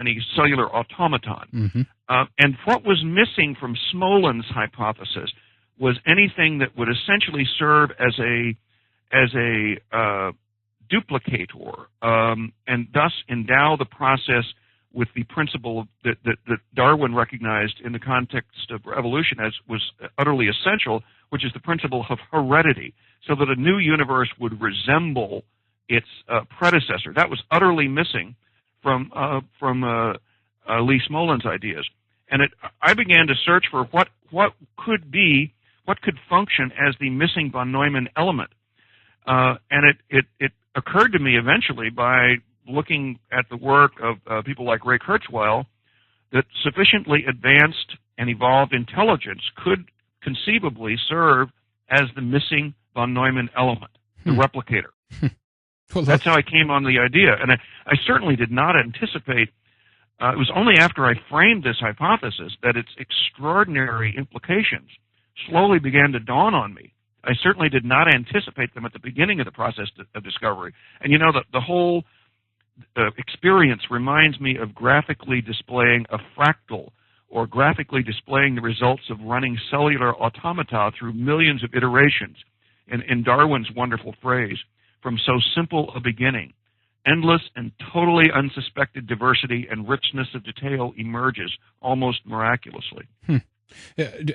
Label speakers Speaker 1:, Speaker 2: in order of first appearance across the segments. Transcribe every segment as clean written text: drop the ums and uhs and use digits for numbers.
Speaker 1: any cellular automaton.
Speaker 2: Mm-hmm.
Speaker 1: And what was missing from Smolin's hypothesis was anything that would essentially serve as a duplicator, and thus endow the process with the principle that Darwin recognized in the context of evolution as was utterly essential, which is the principle of heredity, so that a new universe would resemble its predecessor. That was utterly missing from Lee Smolin's ideas, and I began to search for what could function as the missing von Neumann element, and it occurred to me eventually by looking at the work of people like Ray Kurzweil that sufficiently advanced and evolved intelligence could conceivably serve as the missing von Neumann element, the replicator.
Speaker 2: Well,
Speaker 1: that's how I came on the idea. And I certainly did not anticipate, it was only after I framed this hypothesis that its extraordinary implications slowly began to dawn on me. I certainly did not anticipate them at the beginning of the process of discovery. And the whole experience reminds me of graphically displaying a fractal, or graphically displaying the results of running cellular automata through millions of iterations. In Darwin's wonderful phrase, from so simple a beginning, endless and totally unsuspected diversity and richness of detail emerges almost miraculously.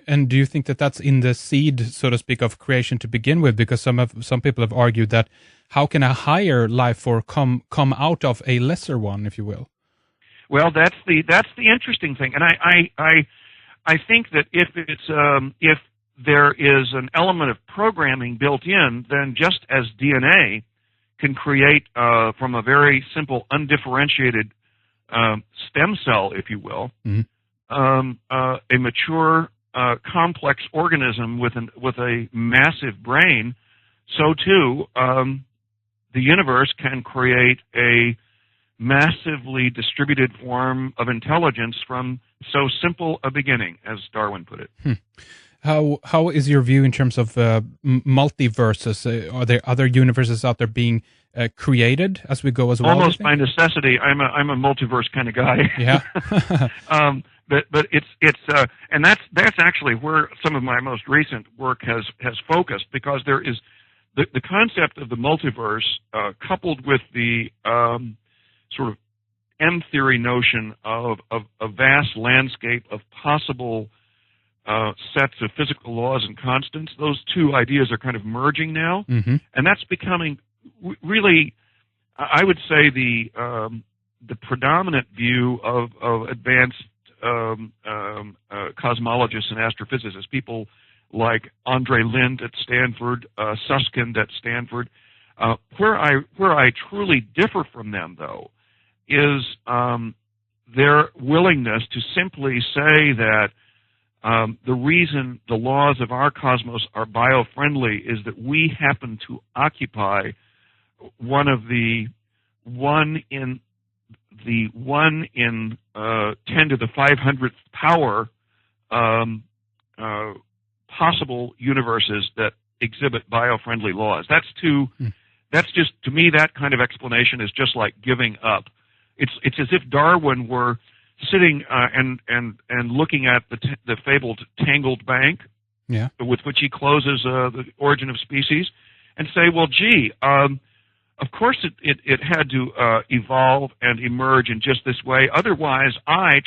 Speaker 2: And do you think that that's in the seed, so to speak, of creation to begin with? Because some people have argued that how can a higher life form come out of a lesser one, if you will?
Speaker 1: Well, that's the interesting thing, and I think that if there is an element of programming built in, then just as DNA can create from a very simple, undifferentiated stem cell, if you will, a mature, complex organism with a massive brain, so too the universe can create a massively distributed form of intelligence from so simple a beginning, as Darwin put it.
Speaker 2: How is your view in terms of multiverses? Are there other universes out there being created as we go as well?
Speaker 1: Almost by necessity. I'm a multiverse kind of guy.
Speaker 2: Yeah.
Speaker 1: But it's and that's actually where some of my most recent work has focused, because there is the concept of the multiverse coupled with the sort of M-theory notion of a vast landscape of possible sets of physical laws and constants. Those two ideas are kind of merging now, and that's becoming really, I would say, the predominant view of advanced cosmologists and astrophysicists, people like Andre Linde at Stanford, Susskind at Stanford. Where I truly differ from them, though, is their willingness to simply say that the reason the laws of our cosmos are bio-friendly is that we happen to occupy one in 10 to the 500th power possible universes that exhibit bio-friendly laws. That's just, to me, that kind of explanation is just like giving up. It's as if Darwin were sitting and looking at the fabled tangled bank, with which he closes the origin of species, and say, well, gee, of course it had to evolve and emerge in just this way. Otherwise,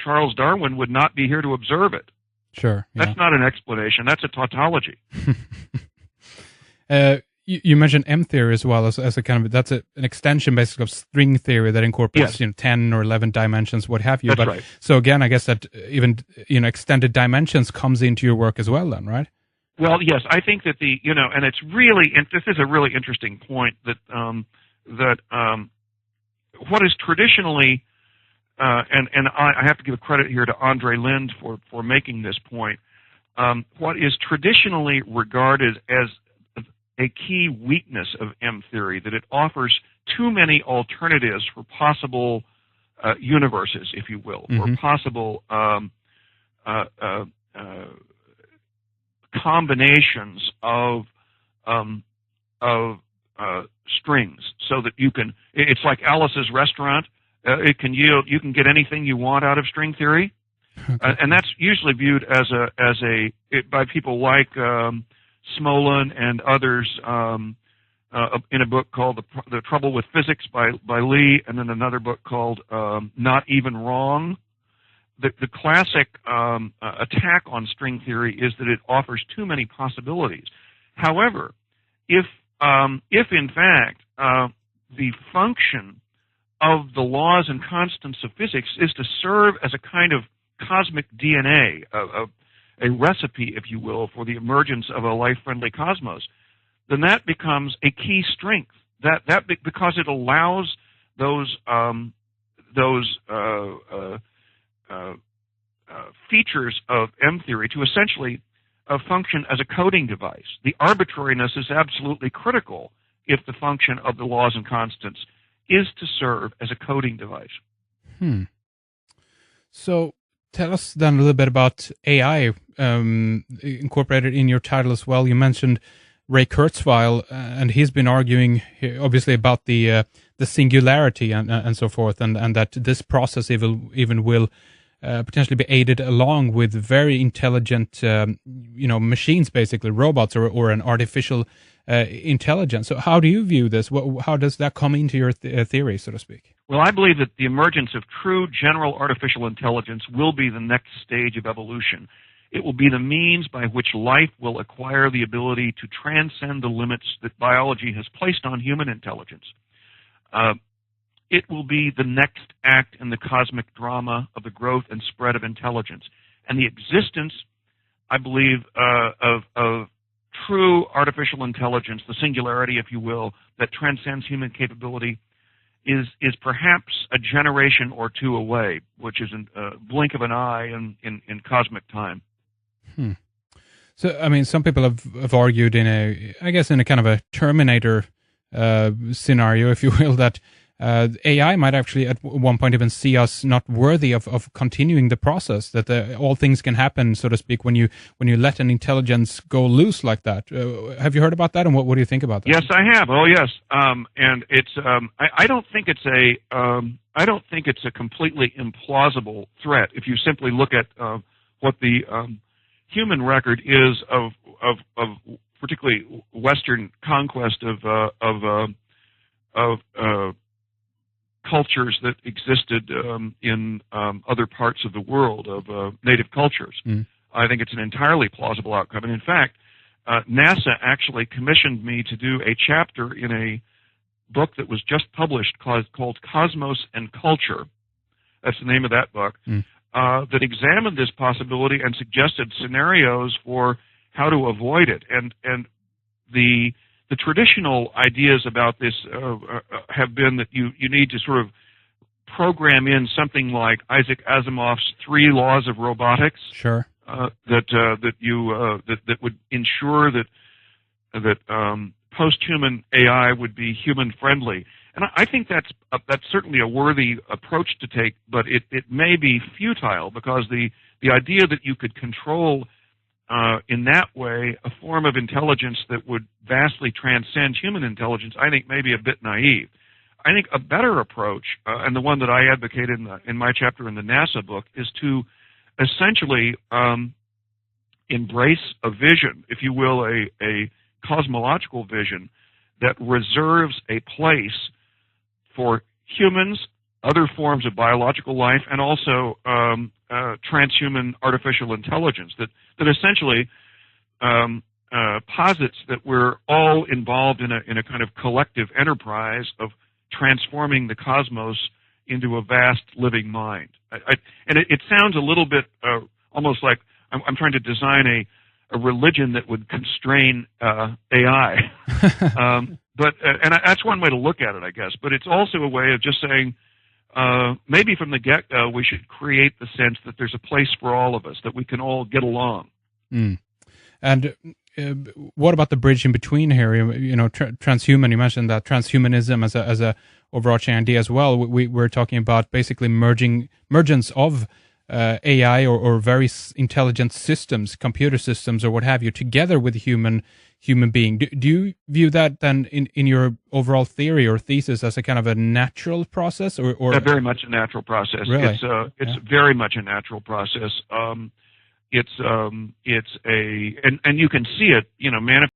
Speaker 1: Charles Darwin, would not be here to observe it.
Speaker 2: Sure. Yeah.
Speaker 1: That's not an explanation. That's a tautology.
Speaker 2: You mentioned M theory as well as a kind of, that's an extension basically of string theory that incorporates 10 or 11 dimensions, what have you.
Speaker 1: That's right.
Speaker 2: So again, I guess that even extended dimensions comes into your work as well, then, right?
Speaker 1: Well, yes, I think that and it's really, and this is a really interesting point that what is traditionally, and I have to give credit here to Andre Linde for making this point. What is traditionally regarded as a key weakness of M theory, that it offers too many alternatives for possible universes, if you will, or possible combinations of strings, so that you can. It's like Alice's Restaurant. It can yield. You can get anything you want out of string theory,
Speaker 2: Okay.
Speaker 1: and that's usually viewed as by people like Smolin and others in a book called The Trouble with Physics by Lee, and then another book called Not Even Wrong. The classic attack on string theory is that it offers too many possibilities. However, if in fact the function of the laws and constants of physics is to serve as a kind of cosmic DNA, a recipe, if you will, for the emergence of a life-friendly cosmos, then that becomes a key strength. Because it allows those features of M theory to essentially function as a coding device. The arbitrariness is absolutely critical if the function of the laws and constants is to serve as a coding device.
Speaker 2: So tell us then a little bit about AI incorporated in your title as well. You mentioned Ray Kurzweil, and he's been arguing obviously about the singularity and so forth, and that this process even will potentially be aided along with very intelligent, machines, basically robots or an artificial intelligence. So how do you view this? How does that come into your theory, so to speak?
Speaker 1: Well, I believe that the emergence of true general artificial intelligence will be the next stage of evolution. It will be the means by which life will acquire the ability to transcend the limits that biology has placed on human intelligence. It will be the next act in the cosmic drama of the growth and spread of intelligence. And the existence, I believe, of true artificial intelligence, the singularity, if you will, that transcends human capability, is perhaps a generation or two away, which is a blink of an eye in cosmic time.
Speaker 2: So, I mean, some people have argued in a kind of a Terminator scenario, if you will, that AI might actually at one point even see us not worthy of continuing the process, that all things can happen, so to speak, when you let an intelligence go loose like that. Have you heard about that, and what do you think about that?
Speaker 1: Yes, I have. Oh, yes. And it's I don't think it's a completely implausible threat if you simply look at what the human record is of particularly Western conquest of cultures that existed in other parts of the world, of native cultures. I think it's an entirely plausible outcome. And in fact, NASA actually commissioned me to do a chapter in a book that was just published called Cosmos and Culture. That's the name of that book. That examined this possibility and suggested scenarios for how to avoid it. And the traditional ideas about this have been that you need to sort of program in something like Isaac Asimov's 3 laws of robotics.
Speaker 2: Sure.
Speaker 1: That would ensure that post-human AI would be human friendly. And I think that's certainly a worthy approach to take, but it may be futile, because the idea that you could control in that way a form of intelligence that would vastly transcend human intelligence, I think may be a bit naive. I think a better approach, and the one that I advocated in my chapter in the NASA book, is to essentially embrace a vision, if you will, a cosmological vision that reserves a place for humans, other forms of biological life, and also transhuman artificial intelligence that essentially posits that we're all involved in a kind of collective enterprise of transforming the cosmos into a vast living mind. And it sounds a little bit almost like I'm trying to design a religion that would constrain AI. But that's one way to look at it, I guess. But it's also a way of just saying, maybe from the get-go, we should create the sense that there's a place for all of us, that we can all get along.
Speaker 2: And what about the bridge in between here? Transhuman. You mentioned that transhumanism as a overarching idea as well. We're talking about basically mergence of AI or very intelligent systems, computer systems, or what have you, together with a human being. Do you view that then in your overall theory or thesis as a kind of a natural process, or
Speaker 1: very much a natural process?
Speaker 2: Really?
Speaker 1: It's very much a natural process. It's a and you can see it, manifest